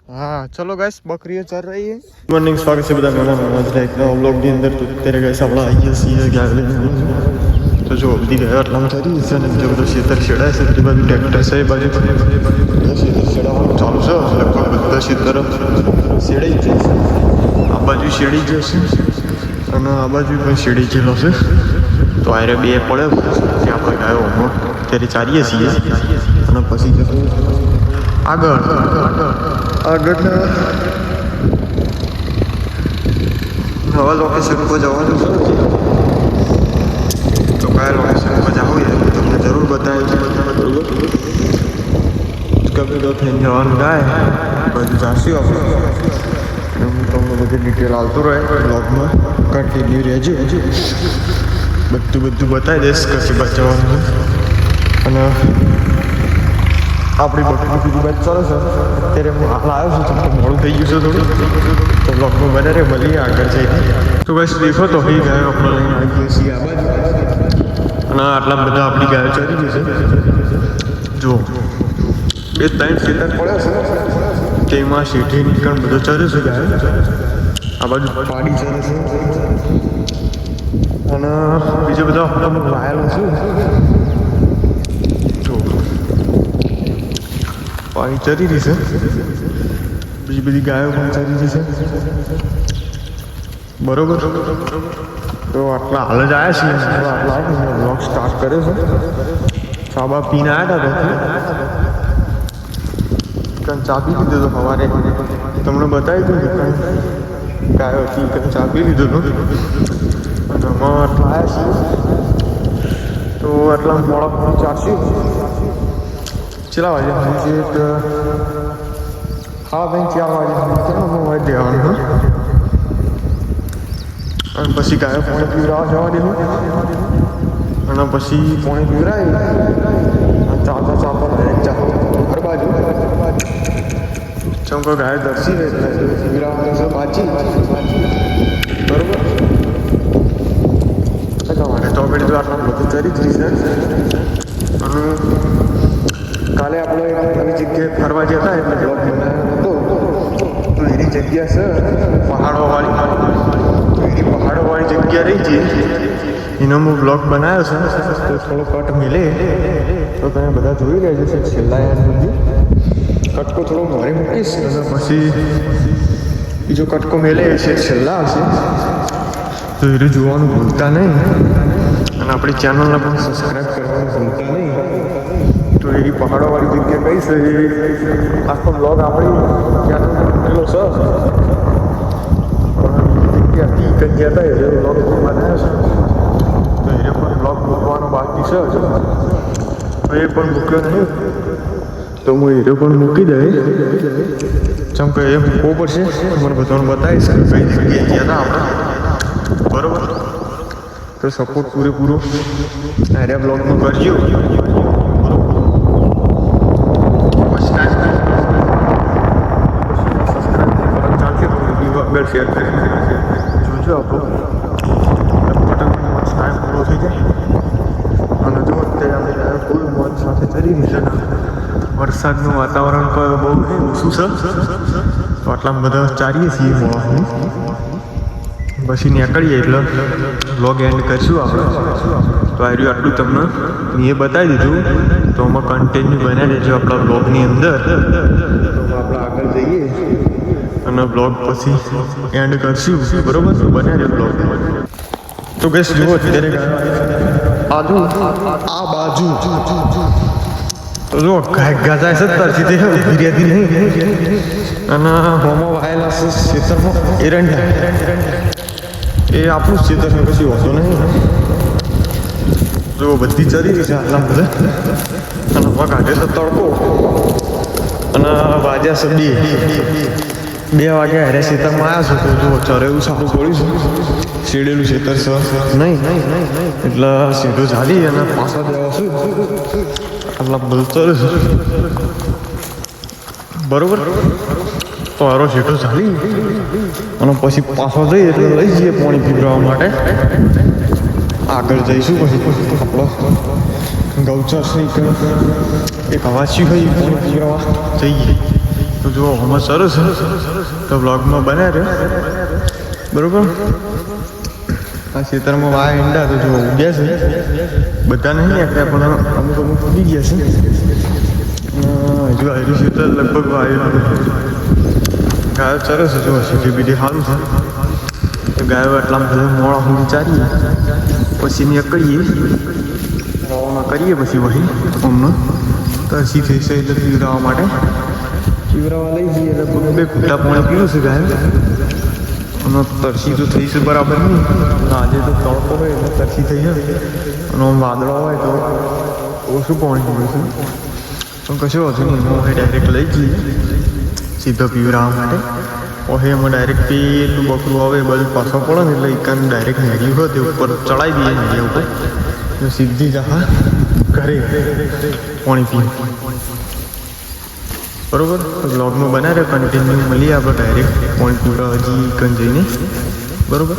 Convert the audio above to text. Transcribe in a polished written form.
हाँ चलो गाइस बकरी चल रही है मॉर्निंग स्वागत से बता नया एक व्लॉग ની અંદર તો तेरे गाइस આપણા આઈએ છીએ ગાલે તો જો બધી ગયા એટલા સારી છે ને જો બધું ખેતર છેડાય છે તે બાજુ ટ્રેક્ટર છે બાજુ ખેતર છેડાવાનું ચાલુ છે લગભગ બધા ખેતર છેડાઈ જાય છે આ બાજુ છેડી જશે અને આ બાજુ પણ છેડી ગયેલો છે તો આરે બે પડે જે આપણે ગાયો ત્યારે ચારીએ છીએ અને પછી આગળ નવા લોકેશન પર જવાનું છે તો કયા લોકેશન પર જવું છે તમને જરૂર બતાવીશ ગમે તો થઈને જવાનું થાય બધું જાશું આપણે હું તમને બધી ડિટેલ આવતું રહે બ્લોગમાં કન્ટિન્યુ રહેજો બધું બતાવી દઈશ કશી બાદ જવાનું અને આપણી બકરી બીજી બાદ ચાલે છે અત્યારે હું હાલ આવ્યો છું તો મોડું થઈ ગયું છે થોડું તો બ્લોગમાં બનારે મળીએ આગળ જઈને તો બસ દેખો તો એ ગાયો આપણે લઈને આવી ગઈએ છીએ આ બાજુ અને આટલા બધા આપણી ગાયો ચરી ગઈ છે જો બે ત્રણ ખેતર પડ્યા છે તેમાં શેઠી નીકળ બધો ચરે છે ગાયો આ બાજુ પાડી ચરે છે અને બીજો બધો આપણે લાયેલો છે પાણી ચરી રહી છે બીજી બધી ગાયો પણ ચરી રહી છે બરોબર તો આટલા હાલ જ આવ્યા છીએ આટલા બ્લોગ સ્ટાર્ટ કર્યો છે સાબા પીને આવ્યા હતા કંઈ ચા પી લીધો હતો સવારે તમને બતાવી દઉં કે કંઈ ગાયો હતી કંઈ ચા પી લીધો હતો અને આમાં આટલા આવ્યા છીએ તો આટલા મોડા ચારશું ચલા વાગે હા ભાઈ 4 વાગે મોબાઈલ દેવાનું અને પછી ગાયો પાણી પીવડાવવા જવા દેવું અને પછી પાણી પીવડાવી ચાલતા હર બાજુ ચમકો ગાયો દર્શી એટલે પીવડાવવા પાછી બરોબર તમારે તો આપણે તો આટલા બધું કરી જ રહી છે અને કાલે આપણે નવી જગ્યાએ ફરવા જતા એટલે બ્લોગ બનાવ્યો હતો તો એની જગ્યા છે પહાડોવાળી જગ્યા રહી છે એનો હું બ્લોગ બનાવ્યો છે તો થોડો કટ મિલે તો તમે બધા જોઈ લેજો છે છેલ્લા યાર સુધી કટકો થોડો મારે મૂકીશ અને પછી બીજો કટકો મેલે છે છેલ્લા હશે તો એ જોવાનું ભૂલતા નહીં અને આપણી ચેનલને પણ સબસ્ક્રાઈબ કરવાનું ભૂલતા નહીં તો એ પહાડોવાળી જગ્યા કઈ છે આખો બ્લોગ આપણી ત્યાં પેલો છે જગ્યા ગયા હતા એ બ્લોગ બનાવ્યો છે તો એ પણ બ્લોગ મૂકવાનો બાકી છે એ પણ મૂક્યો નહીં તો હું એ પણ મૂકી દઈ જેમ કે એ મૂકવો પડશે મને બધાને બતાવીશ કે કઈ જગ્યાએ ગયા હતા આપણે બરોબર તો સપોર્ટ પૂરેપૂરો આર્યા બ્લોગમાં કરજો શેર કરી જોજો આપણો ફટાફટ ટાઈમ પૂરો થઈ જાય અને જો અત્યારે અમે ફૂલ મોજ સાથે ચરી રહી છે વરસાદનું વાતાવરણ પણ બહુ ઓછું છે તો આટલા બધા ચારીએ છીએ મોળા પછી નીકળીએ એટલે વ્લોગ એન્ડ કરીશું આપણે તો આ રહ્યું આટલું તમને મેં બતાવી દીધું તો આમાં કન્ટેન્ટ બનાવી દેજો આપણા વ્લોગની અંદર તો આપણે આગળ જઈએ અને બ્લોગ પછી એન્ડ કરશું બરોબર બનાવ્યો બ્લોગ તો ગેસ જુઓ અત્યારે આ બાજુ તો જો ગાજા છે તરથી ધીરેથી નહીં અને હોમો વાયેલા છે ખેતરમાં એરંડા એ આપણું ખેતર છે કશું હોતો નહીં જો બધી ચરી રહી છે આટલા બધા અને કાઢે છે તડકો અને વાજ્યા છે 2 વાગે હારે ખેતરમાં આવ્યા છું તો જો ચરેલું સારું પડ્યું છે શેડેલું ખેતર છે નહીં એટલે સીધું ચાલી અને પાછા દેવા છું આટલા બધું ચરે છે બરોબર તો હારો સીધો ચાલી અને પછી પાછો જઈએ એટલે લઈ જઈએ પાણી પીવડાવવા માટે આગળ જઈશું પછી આપણો ગૌચર છે એક હવાસી હોય પાણી પીવડાવવા જઈએ તો જો હમણાં સરસ તો બ્લોગમાં બન્યા રહે બરાબર. આ ખેતરમાં વાય ઈંડા તો જો ઉગ્યા છે બધા નહીં આપ્યા પણ અમુક ઉગી ગયા છે. હજુ આવેલું છે તો લગભગ વાયેલું ગાયો સરસ જો સીધી બીડી સારું છે ગાયો એટલામાં બધા મોડા હું વિચારીએ પછી નીકળીએ રવાના કરીએ પછી વહી અમને તરસી થઈ છે એટલે પીવડાવવા માટે પીવડાવવા લઈ જઈએ એટલે બે કુટા પાણી પીવું છે ગાય અને તરસી તો થઈ છે બરાબર નહીં આજે તો તડકો હોય એટલે તરસી થઈ જાય અને વાદળો હોય તો ઓછું પાણી પીવું છે પણ કશું હતું નહીં હું ડાયરેક્ટ લઈ જઈએ સીધો પીવડાવવા માટે ઓહે એમાં ડાયરેક્ટ પેલું બકરું આવે બધું પાછો પડે ને એટલે એકાને ડાયરેક્ટ નેગી હોય તે ઉપર ચડાવી દઈએ નેગી ઉપર તો સીધી જહા ઘરે પાણી પીએ બરાબર. બ્લોગમાં બનાવે કન્ટિન્યુ મળીએ આપણે ડાયરેક્ટ પાણી પીવડાવવા હજી કન જઈને બરાબર.